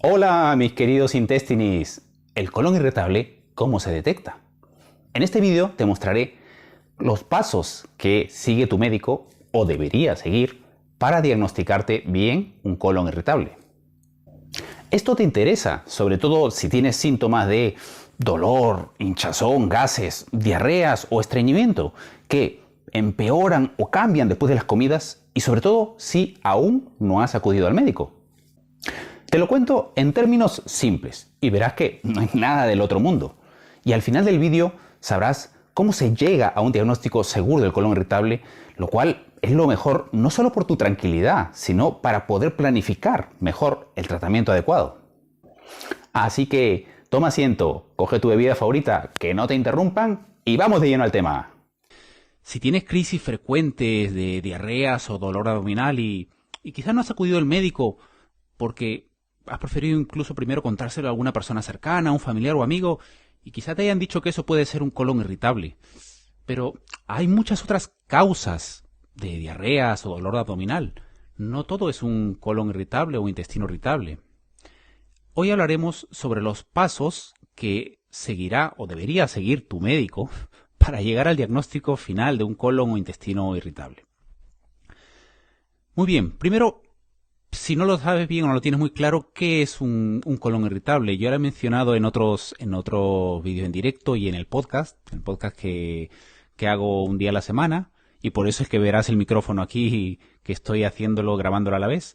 Hola mis queridos intestinis, el colon irritable, ¿cómo se detecta? En este vídeo te mostraré los pasos que sigue tu médico o debería seguir para diagnosticarte bien un colon irritable. Esto te interesa, sobre todo si tienes síntomas de dolor, hinchazón, gases, diarreas o estreñimiento que empeoran o cambian después de las comidas y sobre todo si aún no has acudido al médico. Te lo cuento en términos simples y verás que no hay nada del otro mundo. Y al final del vídeo sabrás cómo se llega a un diagnóstico seguro del colon irritable, lo cual es lo mejor no solo por tu tranquilidad, sino para poder planificar mejor el tratamiento adecuado. Así que toma asiento, coge tu bebida favorita, que no te interrumpan y vamos de lleno al tema. Si tienes crisis frecuentes de diarreas o dolor abdominal y quizás no has acudido al médico porque has preferido incluso primero contárselo a alguna persona cercana, a un familiar o amigo, y quizás te hayan dicho que eso puede ser un colon irritable. Pero hay muchas otras causas de diarreas o dolor abdominal. No todo es un colon irritable o intestino irritable. Hoy hablaremos sobre los pasos que seguirá o debería seguir tu médico para llegar al diagnóstico final de un colon o intestino irritable. Muy bien, primero, si no lo sabes bien o no lo tienes muy claro, ¿qué es un colon irritable? Yo lo he mencionado en otros vídeos en directo y en el podcast que hago un día a la semana, y por eso es que verás el micrófono aquí que estoy haciéndolo, grabándolo a la vez.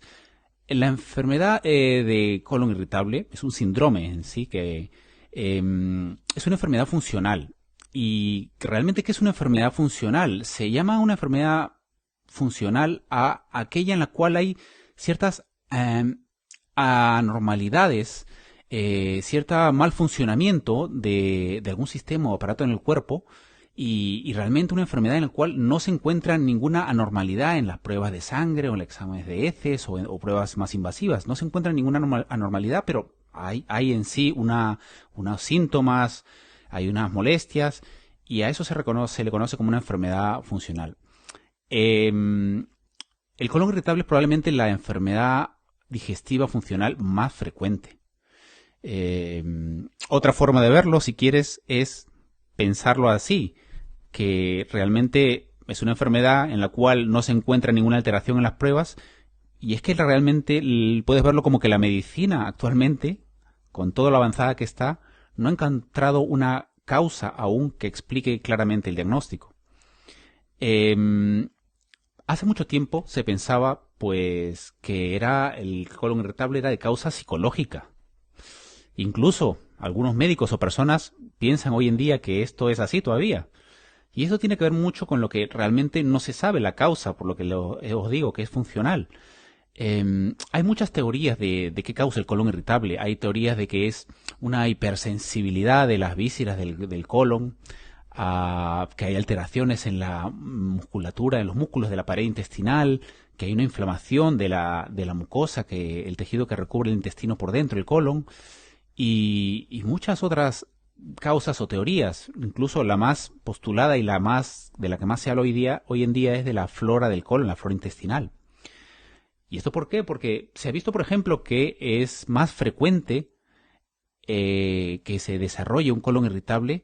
La enfermedad de colon irritable es un síndrome en sí que es una enfermedad funcional. ¿Y realmente qué es una enfermedad funcional? Se llama una enfermedad funcional a aquella en la cual hay ciertas anormalidades, cierto mal funcionamiento de algún sistema o aparato en el cuerpo y realmente una enfermedad en la cual no se encuentra ninguna anormalidad en las pruebas de sangre o en los exámenes de heces o pruebas más invasivas. No se encuentra ninguna anormalidad, pero hay en sí unos síntomas, hay unas molestias y a eso se le conoce como una enfermedad funcional. El colon irritable es probablemente la enfermedad digestiva funcional más frecuente. Otra forma de verlo, si quieres, es pensarlo así, que realmente es una enfermedad en la cual no se encuentra ninguna alteración en las pruebas, y es que realmente puedes verlo como que la medicina actualmente, con toda lo avanzada que está, no ha encontrado una causa aún que explique claramente el diagnóstico. Hace mucho tiempo se pensaba pues que el colon irritable era de causa psicológica. Incluso algunos médicos o personas piensan hoy en día que esto es así todavía. Y eso tiene que ver mucho con lo que realmente no se sabe la causa, por lo que os digo que es funcional. Hay muchas teorías de qué causa el colon irritable. Hay teorías de que es una hipersensibilidad de las vísceras del colon, que hay alteraciones en la musculatura, en los músculos de la pared intestinal, que hay una inflamación de la mucosa, el tejido que recubre el intestino por dentro, el colon, y muchas otras causas o teorías. Incluso la más postulada y de la que más se habla hoy en día es de la flora del colon, la flora intestinal. ¿Y esto por qué? Porque se ha visto, por ejemplo, que es más frecuente que se desarrolle un colon irritable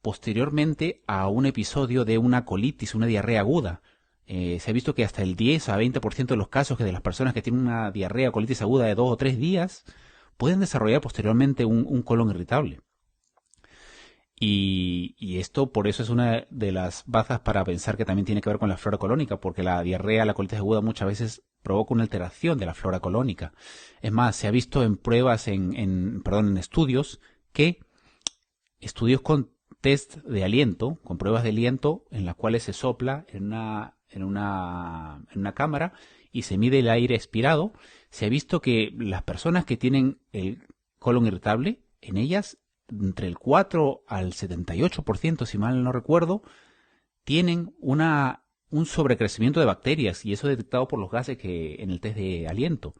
posteriormente a un episodio de una colitis, una diarrea aguda. Se ha visto que hasta el 10 a 20% de los casos de las personas que tienen una diarrea o colitis aguda de 2 o 3 días pueden desarrollar posteriormente un colon irritable. Y esto por eso es una de las bazas para pensar que también tiene que ver con la flora colónica, porque la diarrea, la colitis aguda muchas veces provoca una alteración de la flora colónica. Es más, se ha visto en pruebas, en estudios, estudios con test de aliento, con pruebas de aliento en las cuales se sopla en una cámara y se mide el aire expirado, se ha visto que las personas que tienen el colon irritable, en ellas entre el 4 al 78%, si mal no recuerdo, tienen un sobrecrecimiento de bacterias, y eso es detectado por los gases que en el test de aliento,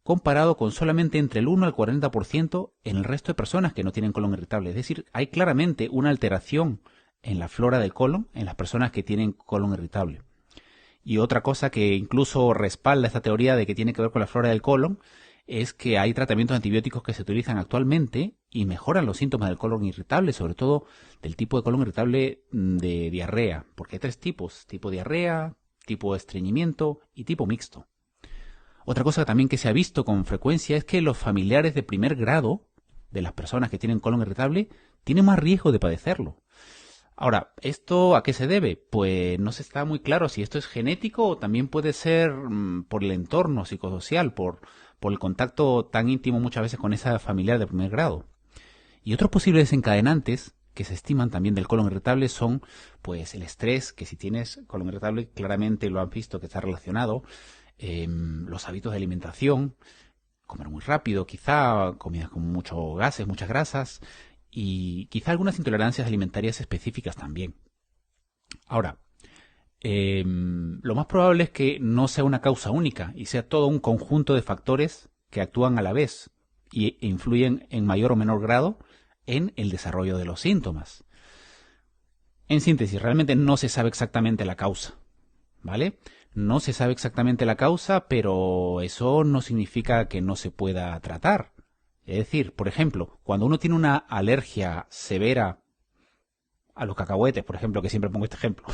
comparado con solamente entre el 1 al 40% en el resto de personas que no tienen colon irritable. Es decir, hay claramente una alteración en la flora del colon en las personas que tienen colon irritable. Y otra cosa que incluso respalda esta teoría de que tiene que ver con la flora del colon es que hay tratamientos antibióticos que se utilizan actualmente y mejoran los síntomas del colon irritable, sobre todo del tipo de colon irritable de diarrea, porque hay 3 tipos: tipo diarrea, tipo estreñimiento y tipo mixto. Otra cosa también que se ha visto con frecuencia es que los familiares de primer grado de las personas que tienen colon irritable tienen más riesgo de padecerlo. Ahora, ¿esto a qué se debe? Pues no se está muy claro si esto es genético o también puede ser por el entorno psicosocial, por el contacto tan íntimo muchas veces con esa familiar de primer grado. Y otros posibles desencadenantes que se estiman también del colon irritable son pues el estrés, que si tienes colon irritable claramente lo han visto que está relacionado, los hábitos de alimentación, comer muy rápido, quizá comidas con muchos gases, muchas grasas, y quizá algunas intolerancias alimentarias específicas también. Ahora, lo más probable es que no sea una causa única y sea todo un conjunto de factores que actúan a la vez e influyen en mayor o menor grado en el desarrollo de los síntomas. En síntesis, realmente no se sabe exactamente la causa, ¿vale? No se sabe exactamente la causa, pero eso no significa que no se pueda tratar. Es decir, por ejemplo, cuando uno tiene una alergia severa a los cacahuetes, por ejemplo, que siempre pongo este ejemplo,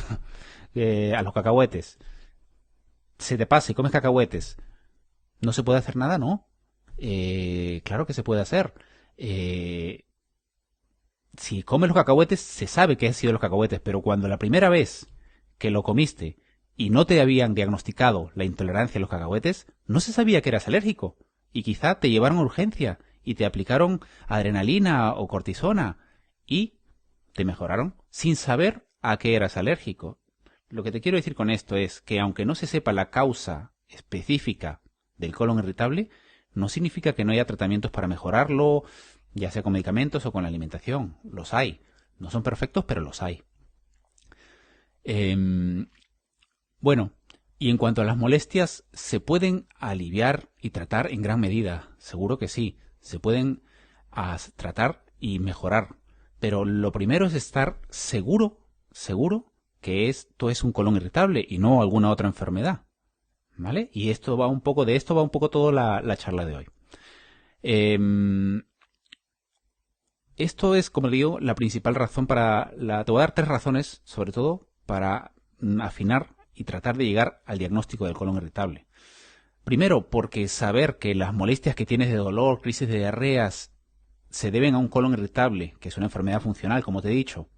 a los cacahuetes, se te pasa y comes cacahuetes, ¿no se puede hacer nada? No. Claro que se puede hacer. Si comes los cacahuetes, se sabe que han sido los cacahuetes, pero cuando la primera vez que lo comiste y no te habían diagnosticado la intolerancia a los cacahuetes, no se sabía que eras alérgico. Y quizá te llevaron a urgencia y te aplicaron adrenalina o cortisona y te mejoraron sin saber a qué eras alérgico. Lo que te quiero decir con esto es que aunque no se sepa la causa específica del colon irritable, no significa que no haya tratamientos para mejorarlo, ya sea con medicamentos o con la alimentación. Los hay. No son perfectos, pero los hay. Bueno, y en cuanto a las molestias, ¿se pueden aliviar y tratar en gran medida? Seguro que sí. Se pueden tratar y mejorar. Pero lo primero es estar seguro que esto es un colon irritable y no alguna otra enfermedad. ¿Vale? Y esto va un poco toda la charla de hoy. Esto es, como digo, la principal razón te voy a dar 3 razones, sobre todo, para afinar y tratar de llegar al diagnóstico del colon irritable. Primero, porque saber que las molestias que tienes de dolor, crisis de diarreas, se deben a un colon irritable, que es una enfermedad funcional, como te he dicho,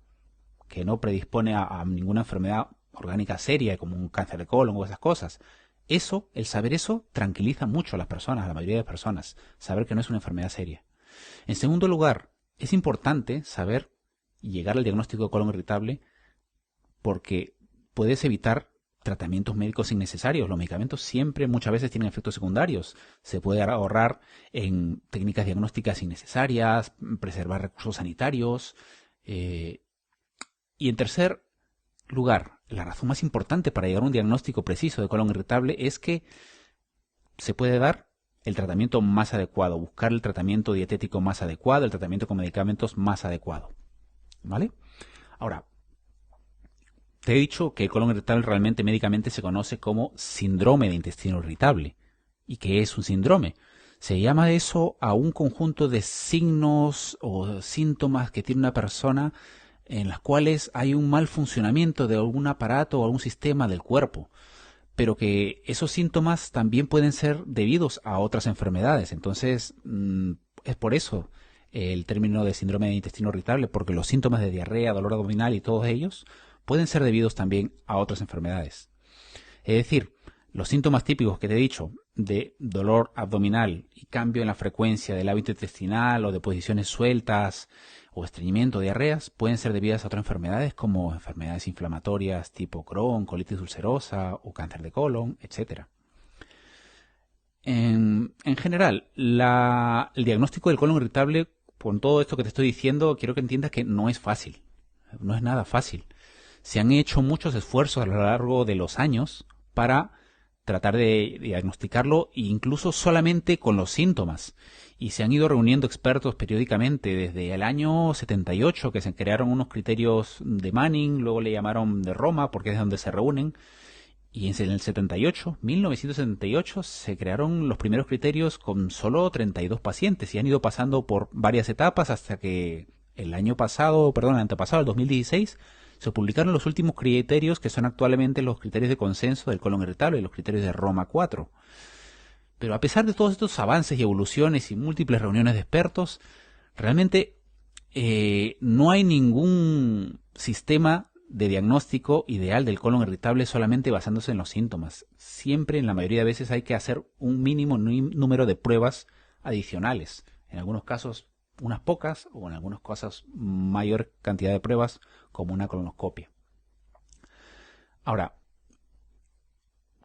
que no predispone a ninguna enfermedad orgánica seria, como un cáncer de colon o esas cosas. El saber eso, tranquiliza mucho a las personas, a la mayoría de personas, saber que no es una enfermedad seria. En segundo lugar, es importante saber y llegar al diagnóstico de colon irritable porque puedes evitar tratamientos médicos innecesarios. Los medicamentos siempre, muchas veces, tienen efectos secundarios. Se puede ahorrar en técnicas diagnósticas innecesarias, preservar recursos sanitarios. Y en tercer lugar, la razón más importante para llegar a un diagnóstico preciso de colon irritable es que se puede dar el tratamiento más adecuado, buscar el tratamiento dietético más adecuado, el tratamiento con medicamentos más adecuado. ¿Vale? Ahora, te he dicho que el colon irritable realmente médicamente se conoce como síndrome de intestino irritable. ¿Y qué es un síndrome? Se llama eso a un conjunto de signos o síntomas que tiene una persona en las cuales hay un mal funcionamiento de algún aparato o algún sistema del cuerpo, pero que esos síntomas también pueden ser debidos a otras enfermedades. Entonces, es por eso el término de síndrome de intestino irritable, porque los síntomas de diarrea, dolor abdominal y todos ellos pueden ser debidos también a otras enfermedades. Es decir, los síntomas típicos que te he dicho de dolor abdominal y cambio en la frecuencia del hábito intestinal o de posiciones sueltas o estreñimiento, diarreas, pueden ser debidas a otras enfermedades como enfermedades inflamatorias tipo Crohn, colitis ulcerosa o cáncer de colon, etc. En general, el diagnóstico del colon irritable, con todo esto que te estoy diciendo, quiero que entiendas que no es fácil. No es nada fácil. Se han hecho muchos esfuerzos a lo largo de los años para tratar de diagnosticarlo, incluso solamente con los síntomas. Y se han ido reuniendo expertos periódicamente desde el año 78, que se crearon unos criterios de Manning, luego le llamaron de Roma, porque es donde se reúnen. Y en el 1978, se crearon los primeros criterios con solo 32 pacientes y han ido pasando por varias etapas hasta que el antepasado, el 2016, se publicaron los últimos criterios que son actualmente los criterios de consenso del colon irritable, los criterios de Roma 4. Pero a pesar de todos estos avances y evoluciones y múltiples reuniones de expertos, realmente no hay ningún sistema de diagnóstico ideal del colon irritable solamente basándose en los síntomas. Siempre, en la mayoría de veces, hay que hacer un mínimo número de pruebas adicionales. En algunos casos unas pocas, o en algunos casos mayor cantidad de pruebas, como una colonoscopia. Ahora,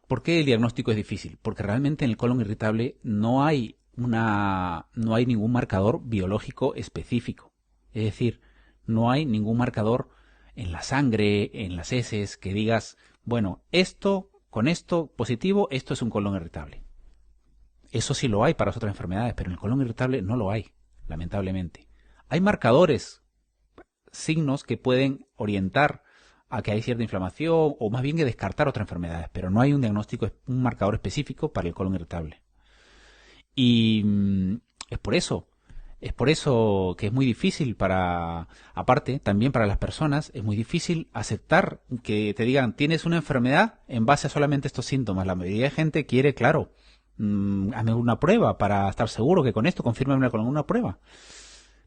¿por qué el diagnóstico es difícil? Porque realmente en el colon irritable no hay ningún marcador biológico específico. Es decir, no hay ningún marcador en la sangre, en las heces, que digas, bueno, con esto positivo, esto es un colon irritable. Eso sí lo hay para otras enfermedades, pero en el colon irritable no lo hay, lamentablemente. Hay marcadores, signos que pueden orientar a que hay cierta inflamación o más bien que descartar otras enfermedades, pero no hay un diagnóstico, un marcador específico para el colon irritable. Y es por eso que es muy difícil aparte, también para las personas, es muy difícil aceptar que te digan, tienes una enfermedad en base a solamente estos síntomas. La mayoría de gente quiere, claro, hazme una prueba para estar seguro que con esto confírmame con una prueba.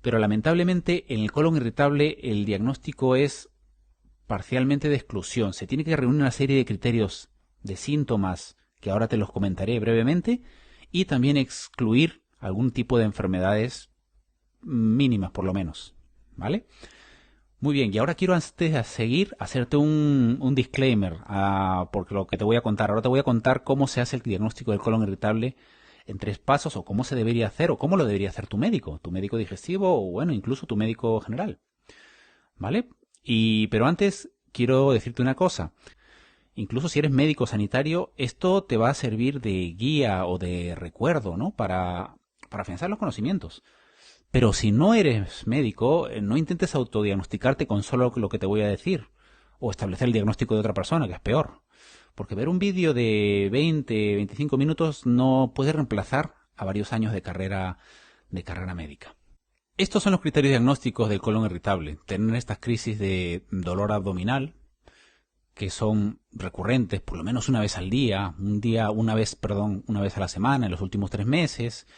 Pero lamentablemente en el colon irritable el diagnóstico es parcialmente de exclusión. Se tiene que reunir una serie de criterios de síntomas que ahora te los comentaré brevemente y también excluir algún tipo de enfermedades mínimas por lo menos, ¿vale? Muy bien, y ahora quiero antes de seguir hacerte un disclaimer porque lo que te voy a contar. Ahora te voy a contar cómo se hace el diagnóstico del colon irritable en 3 pasos, o cómo se debería hacer, o cómo lo debería hacer tu médico digestivo, o bueno, incluso tu médico general, ¿vale? Pero antes quiero decirte una cosa. Incluso si eres médico sanitario, esto te va a servir de guía o de recuerdo, ¿no? Para afianzar los conocimientos. Pero si no eres médico, no intentes autodiagnosticarte con solo lo que te voy a decir, o establecer el diagnóstico de otra persona, que es peor. Porque ver un vídeo de 20, 25 minutos no puede reemplazar a varios años de carrera médica. Estos son los criterios diagnósticos del colon irritable. Tener estas crisis de dolor abdominal, que son recurrentes por lo menos una vez al día, una vez a la semana en los últimos 3 meses,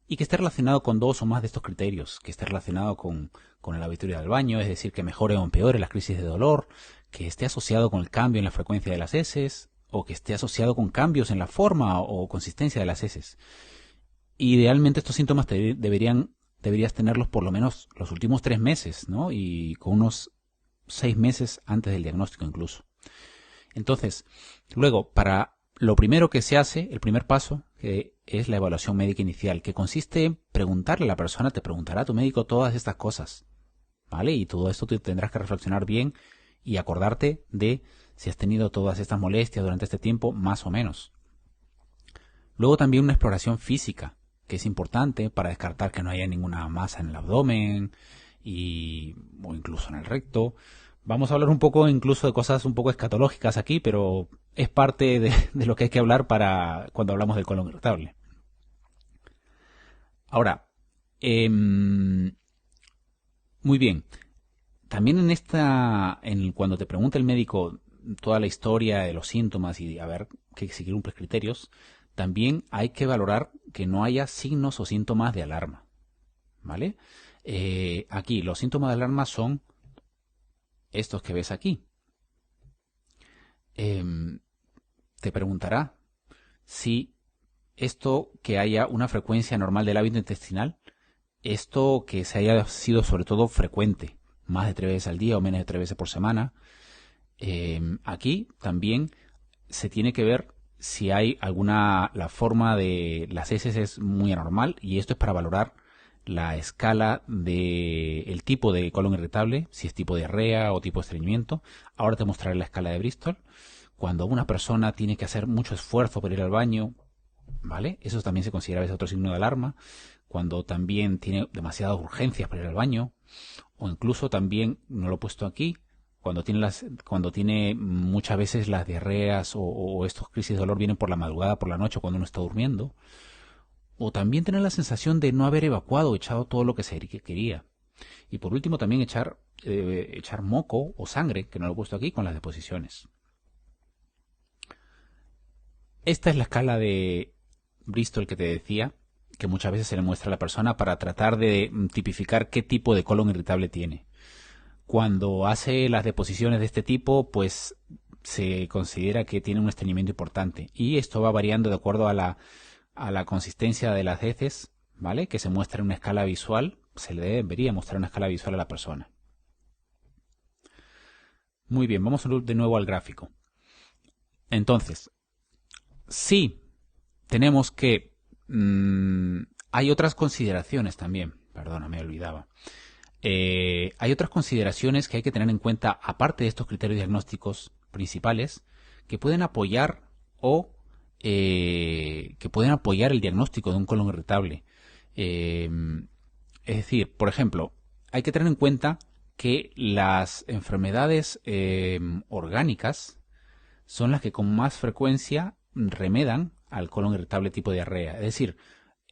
y que esté relacionado con 2 o más de estos criterios, que esté relacionado con el hábito de ir al baño, es decir, que mejore o empeore las crisis de dolor, que esté asociado con el cambio en la frecuencia de las heces, o que esté asociado con cambios en la forma o consistencia de las heces. Idealmente estos síntomas deberías tenerlos por lo menos los últimos 3 meses, ¿no? Y con unos 6 meses antes del diagnóstico incluso. Entonces, luego, para lo primero que se hace, el primer paso, que es la evaluación médica inicial, que consiste en preguntarle a la persona, te preguntará a tu médico todas estas cosas, ¿vale? Y todo esto te tendrás que reflexionar bien y acordarte de si has tenido todas estas molestias durante este tiempo, más o menos. Luego también una exploración física, que es importante para descartar que no haya ninguna masa en el abdomen o incluso en el recto. Vamos a hablar un poco incluso de cosas un poco escatológicas aquí, pero es parte de lo que hay que hablar para cuando hablamos del colon irritable. Ahora, muy bien. También cuando te pregunta el médico toda la historia de los síntomas y a ver que seguir unos criterios, también hay que valorar que no haya signos o síntomas de alarma, ¿vale? Aquí los síntomas de alarma son estos que ves aquí. Te preguntará si esto que haya una frecuencia normal del hábito intestinal, esto que se haya sido sobre todo frecuente, más de 3 veces al día o menos de 3 veces por semana. Aquí también se tiene que ver si hay la forma de las heces es muy anormal, y esto es para valorar la escala del tipo de colon irritable, si es tipo diarrea o tipo estreñimiento. Ahora te mostraré la escala de Bristol. Cuando una persona tiene que hacer mucho esfuerzo para ir al baño, ¿vale? Eso también se considera a veces otro signo de alarma. Cuando también tiene demasiadas urgencias para ir al baño, o incluso también, no lo he puesto aquí, cuando tiene muchas veces las diarreas o estos crisis de dolor vienen por la madrugada, por la noche, cuando uno está durmiendo. O también tener la sensación de no haber evacuado o echado todo lo que se quería. Y por último también echar moco o sangre, que no lo he puesto aquí, con las deposiciones. Esta es la escala de Bristol que te decía, que muchas veces se le muestra a la persona para tratar de tipificar qué tipo de colon irritable tiene. Cuando hace las deposiciones de este tipo, pues se considera que tiene un estreñimiento importante. Y esto va variando de acuerdo a la consistencia de las heces, ¿vale? Que se muestra en una escala visual. Se le debería mostrar una escala visual a la persona. Muy bien, vamos de nuevo al gráfico. Entonces, sí, tenemos que... hay otras consideraciones también. Perdona, me olvidaba. Hay otras consideraciones que hay que tener en cuenta, aparte de estos criterios diagnósticos principales, que pueden apoyar el diagnóstico de un colon irritable. Es decir, por ejemplo, hay que tener en cuenta que las enfermedades orgánicas son las que con más frecuencia remedan al colon irritable tipo diarrea. Es decir,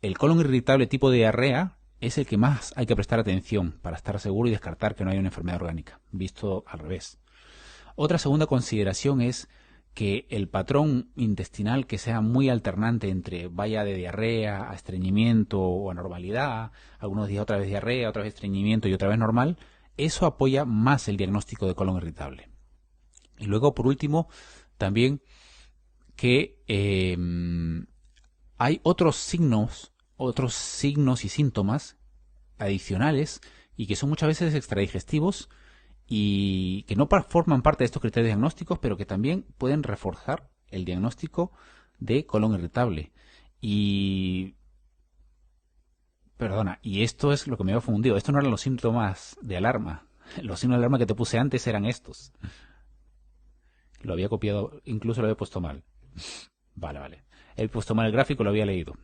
el colon irritable tipo diarrea es el que más hay que prestar atención para estar seguro y descartar que no hay una enfermedad orgánica, visto al revés. Otra segunda consideración es que el patrón intestinal que sea muy alternante entre vaya de diarrea a estreñimiento o anormalidad, algunos días otra vez diarrea, otra vez estreñimiento y otra vez normal, eso apoya más el diagnóstico de colon irritable. Y luego, por último, también que hay otros signos y síntomas adicionales y que son muchas veces extradigestivos y que no forman parte de estos criterios diagnósticos, pero que también pueden reforzar el diagnóstico de colon irritable. Y esto es lo que me había fundido. Esto no eran los síntomas de alarma. Los signos de alarma que te puse antes eran estos. Lo había copiado, incluso lo había puesto mal. Vale. He puesto mal el gráfico, lo había leído.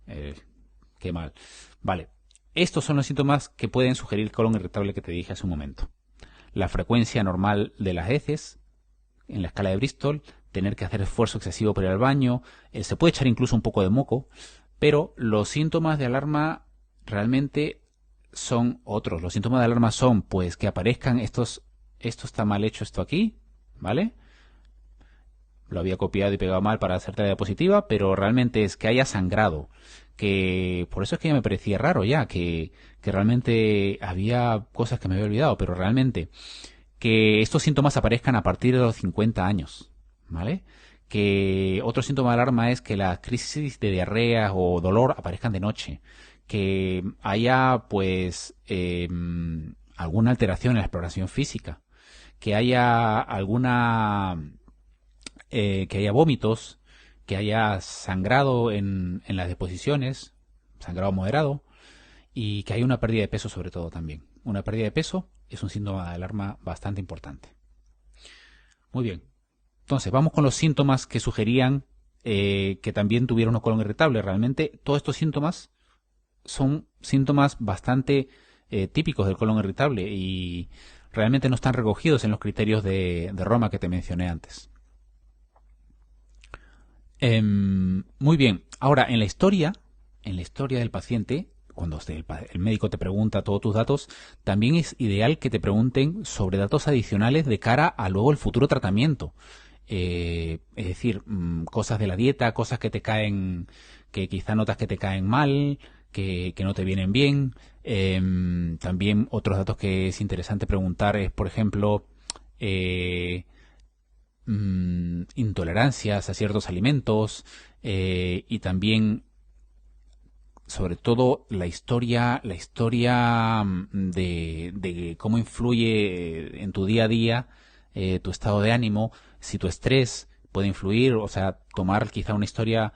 Qué mal. Vale. Estos son los síntomas que pueden sugerir colon irritable que te dije hace un momento. La frecuencia normal de las heces, en la escala de Bristol, tener que hacer esfuerzo excesivo para ir al baño, se puede echar incluso un poco de moco, pero los síntomas de alarma realmente son otros. Los síntomas de alarma son, pues, que aparezcan esto está mal hecho esto aquí, ¿vale? Lo había copiado y pegado mal para hacerte la diapositiva, pero realmente es que haya sangrado, que por eso es que ya me parecía raro ya, que realmente había cosas que me había olvidado, pero realmente que estos síntomas aparezcan a partir de los 50 años, ¿vale? Que otro síntoma de alarma es que las crisis de diarrea o dolor aparezcan de noche, que haya pues alguna alteración en la exploración física, que haya que haya vómitos, que haya sangrado en las deposiciones, sangrado moderado, y que haya una pérdida de peso sobre todo también. Una pérdida de peso es un síntoma de alarma bastante importante. Muy bien. Entonces, vamos con los síntomas que sugerían que también tuviera un colon irritable. Realmente, todos estos síntomas son síntomas bastante típicos del colon irritable y realmente no están recogidos en los criterios de Roma que te mencioné antes. Muy bien. Ahora, en la historia del paciente, cuando el médico te pregunta todos tus datos, también es ideal que te pregunten sobre datos adicionales de cara a luego el futuro tratamiento. Es decir, cosas de la dieta, cosas que te caen, que quizá notas que te caen mal, que no te vienen bien. También otros datos que es interesante preguntar es, por ejemplo, intolerancias a ciertos alimentos y también sobre todo la historia de cómo influye en tu día a día tu estado de ánimo, si tu estrés puede influir, o sea, tomar quizá una historia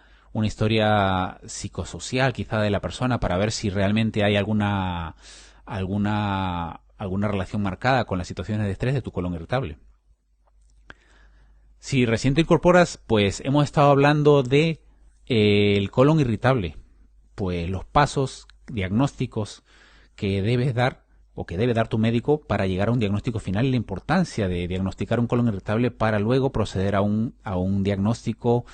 psicosocial quizá de la persona para ver si realmente hay alguna relación marcada con las situaciones de estrés de tu colon irritable. Si recién te incorporas, pues hemos estado hablando de el colon irritable, pues los pasos diagnósticos que debes dar o que debe dar tu médico para llegar a un diagnóstico final, y la importancia de diagnosticar un colon irritable para luego proceder a un diagnóstico,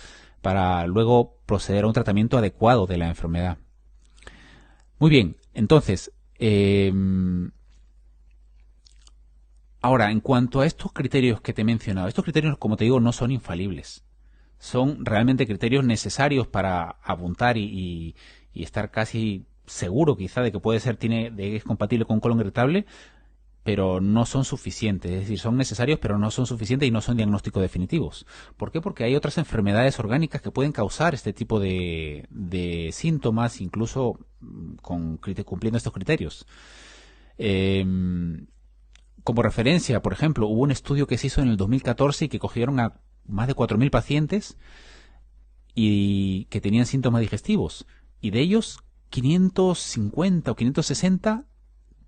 para luego proceder a un tratamiento adecuado de la enfermedad. Muy bien, entonces, ahora, en cuanto a estos criterios que te he mencionado, estos criterios, como te digo, no son infalibles. Son realmente criterios necesarios para apuntar y estar casi seguro quizá de que es compatible con un colon irritable, pero no son suficientes. Es decir, son necesarios, pero no son suficientes y no son diagnósticos definitivos. ¿Por qué? Porque hay otras enfermedades orgánicas que pueden causar este tipo de síntomas, incluso cumpliendo estos criterios. Como referencia, por ejemplo, hubo un estudio que se hizo en el 2014 y que cogieron a más de 4.000 pacientes y que tenían síntomas digestivos. Y de ellos, 550 o 560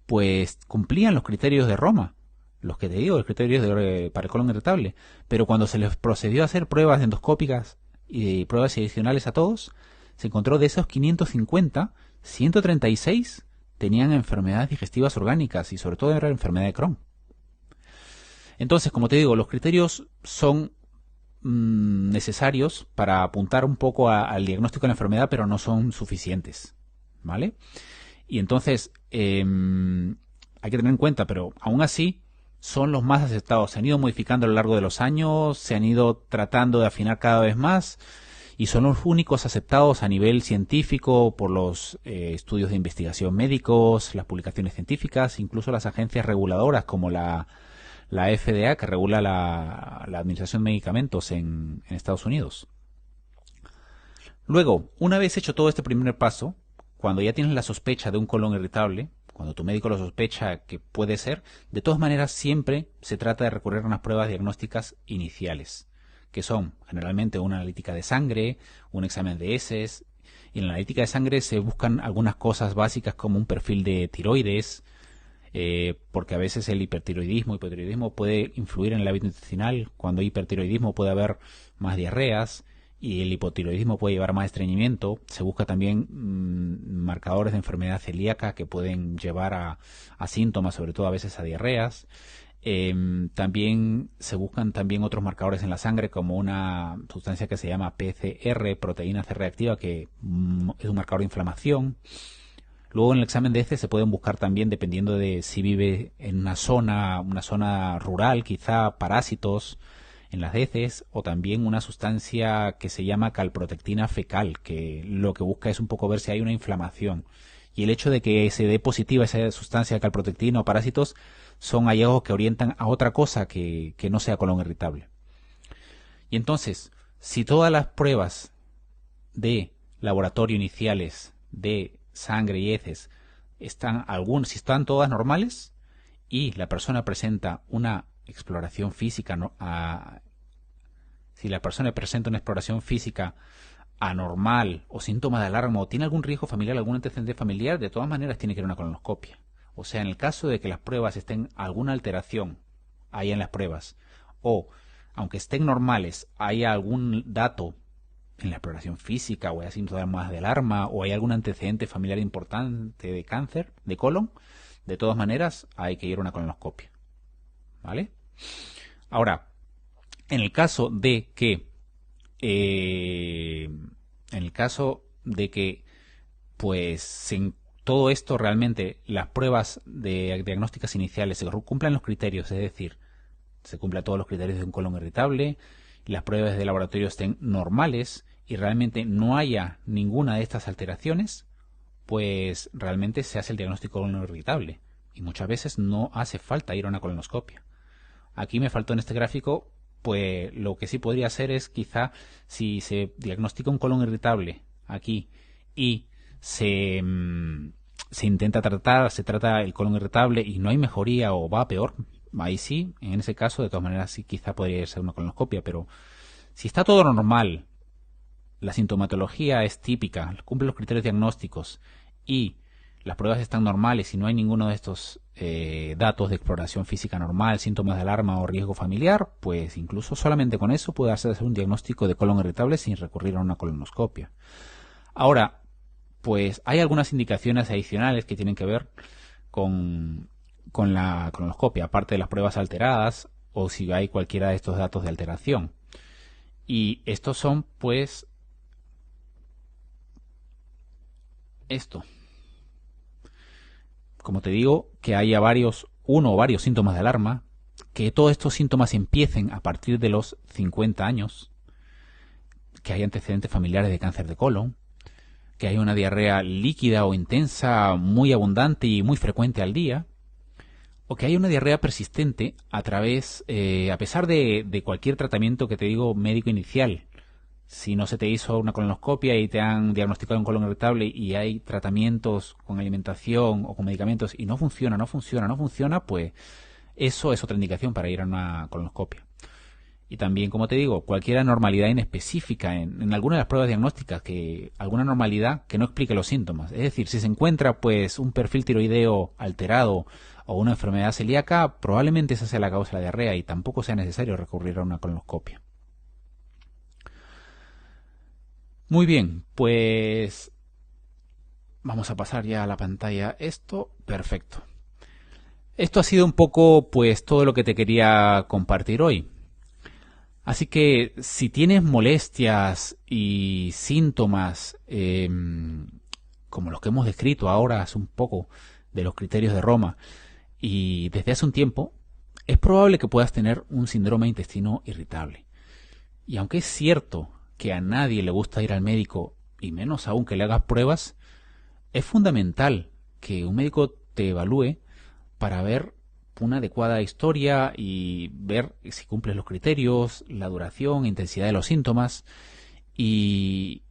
pues cumplían los criterios de Roma, los que te digo, los criterios para el colon irritable. Pero cuando se les procedió a hacer pruebas endoscópicas y pruebas adicionales a todos, se encontró de esos 550, 136 tenían enfermedades digestivas orgánicas y sobre todo era enfermedad de Crohn. Entonces, como te digo, los criterios son necesarios para apuntar un poco al diagnóstico de la enfermedad, pero no son suficientes, ¿vale? Y entonces hay que tener en cuenta, pero aún así son los más aceptados. Se han ido modificando a lo largo de los años, se han ido tratando de afinar cada vez más y son los únicos aceptados a nivel científico por los estudios de investigación médicos, las publicaciones científicas, incluso las agencias reguladoras como la FDA, que regula la administración de medicamentos en Estados Unidos. Luego, una vez hecho todo este primer paso, cuando ya tienes la sospecha de un colon irritable, cuando tu médico lo sospecha que puede ser, de todas maneras siempre se trata de recurrir a unas pruebas diagnósticas iniciales, que son generalmente una analítica de sangre, un examen de heces, y en la analítica de sangre se buscan algunas cosas básicas como un perfil de tiroides, porque a veces el hipotiroidismo puede influir en el hábito intestinal. Cuando hay hipertiroidismo puede haber más diarreas y el hipotiroidismo puede llevar a más estreñimiento. Se busca también marcadores de enfermedad celíaca que pueden llevar a síntomas, sobre todo a veces a diarreas. También se buscan otros marcadores en la sangre como una sustancia que se llama PCR, proteína C reactiva, que es un marcador de inflamación. Luego en el examen de heces se pueden buscar también, dependiendo de si vive en una zona rural, quizá parásitos en las heces, o también una sustancia que se llama calprotectina fecal, que lo que busca es un poco ver si hay una inflamación. Y el hecho de que se dé positiva esa sustancia calprotectina o parásitos son hallazgos que orientan a otra cosa que no sea colon irritable. Y entonces, si todas las pruebas de laboratorio iniciales de sangre y heces si están todas normales y la persona presenta una exploración física si la persona presenta una exploración física anormal o síntoma de alarma o tiene algún riesgo familiar, algún antecedente familiar, de todas maneras tiene que ir a una colonoscopia. O sea, en el caso de que las pruebas estén alguna alteración ahí en las pruebas, o aunque estén normales, haya algún dato en la exploración física o hay síntomas de alarma o hay algún antecedente familiar importante de cáncer de colon, de todas maneras hay que ir a una colonoscopia, ¿vale? Ahora, en el caso de que pues en todo esto realmente las pruebas de diagnósticas iniciales se cumplan los criterios, es decir, se cumplan todos los criterios de un colon irritable, las pruebas de laboratorio estén normales y realmente no haya ninguna de estas alteraciones, pues realmente se hace el diagnóstico colon irritable y muchas veces no hace falta ir a una colonoscopia. Aquí me faltó en este gráfico, pues lo que sí podría hacer es quizá si se diagnostica un colon irritable aquí y se trata el colon irritable y no hay mejoría o va a peor, ahí sí, en ese caso de todas maneras sí quizá podría ser una colonoscopia, pero si está todo normal, la sintomatología es típica, cumple los criterios diagnósticos y las pruebas están normales y no hay ninguno de estos datos de exploración física normal, síntomas de alarma o riesgo familiar, pues incluso solamente con eso puede hacerse un diagnóstico de colon irritable sin recurrir a una colonoscopia. Ahora, pues hay algunas indicaciones adicionales que tienen que ver con con la colonoscopia, aparte de las pruebas alteradas o si hay cualquiera de estos datos de alteración. Y estos son, pues, esto. Como te digo, que haya uno o varios síntomas de alarma, que todos estos síntomas empiecen a partir de los 50 años, que haya antecedentes familiares de cáncer de colon, que haya una diarrea líquida o intensa muy abundante y muy frecuente al día, o que haya una diarrea persistente a pesar de cualquier tratamiento que te digo médico inicial. Si no se te hizo una colonoscopia y te han diagnosticado un colon irritable y hay tratamientos con alimentación o con medicamentos y no funciona, pues eso es otra indicación para ir a una colonoscopia. Y también, como te digo, cualquier anormalidad inespecífica en alguna de las pruebas diagnósticas, alguna anormalidad que no explique los síntomas. Es decir, si se encuentra pues un perfil tiroideo alterado o una enfermedad celíaca, probablemente esa sea la causa de la diarrea y tampoco sea necesario recurrir a una colonoscopia. Muy bien, pues vamos a pasar ya a la pantalla esto. Perfecto. Esto ha sido un poco pues todo lo que te quería compartir hoy. Así que si tienes molestias y síntomas como los que hemos descrito ahora hace un poco de los criterios de Roma y desde hace un tiempo, es probable que puedas tener un síndrome de intestino irritable. Y aunque es cierto que a nadie le gusta ir al médico, y menos aún que le hagas pruebas, es fundamental que un médico te evalúe para ver una adecuada historia y ver si cumples los criterios, la duración, intensidad de los síntomas y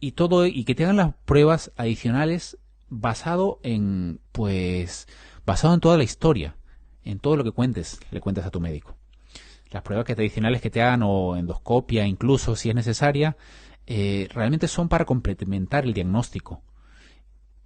que te hagan las pruebas adicionales basado en toda la historia, en todo lo que le cuentes a tu médico. Las pruebas adicionales que te hagan o endoscopia, incluso si es necesaria, realmente son para complementar el diagnóstico.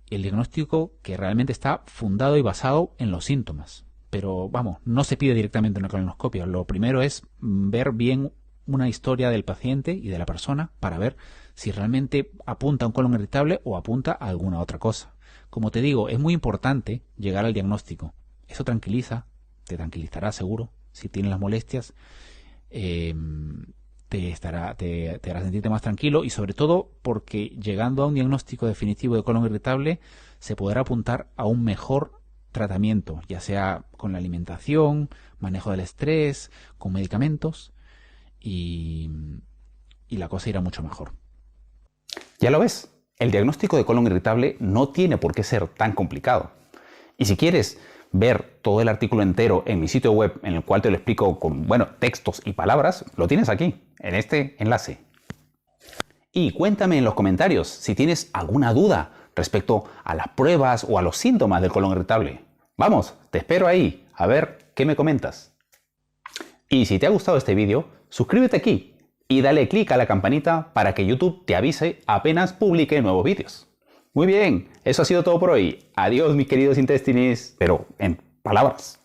El diagnóstico que realmente está fundado y basado en los síntomas. Pero vamos, no se pide directamente una colonoscopia. Lo primero es ver bien una historia del paciente y de la persona para ver si realmente apunta a un colon irritable o apunta a alguna otra cosa. Como te digo, es muy importante llegar al diagnóstico. Eso tranquiliza, te tranquilizará seguro si tienes las molestias, te hará sentirte más tranquilo y sobre todo porque llegando a un diagnóstico definitivo de colon irritable se podrá apuntar a un mejor tratamiento, ya sea con la alimentación, manejo del estrés, con medicamentos y la cosa irá mucho mejor. Ya lo ves, el diagnóstico de colon irritable no tiene por qué ser tan complicado. Y si quieres ver todo el artículo entero en mi sitio web en el cual te lo explico con textos y palabras, lo tienes aquí, en este enlace. Y cuéntame en los comentarios si tienes alguna duda respecto a las pruebas o a los síntomas del colon irritable. Vamos, te espero ahí, a ver qué me comentas. Y si te ha gustado este vídeo, suscríbete aquí y dale clic a la campanita para que YouTube te avise apenas publique nuevos vídeos. Muy bien, eso ha sido todo por hoy. Adiós mis queridos intestines, pero en palabras.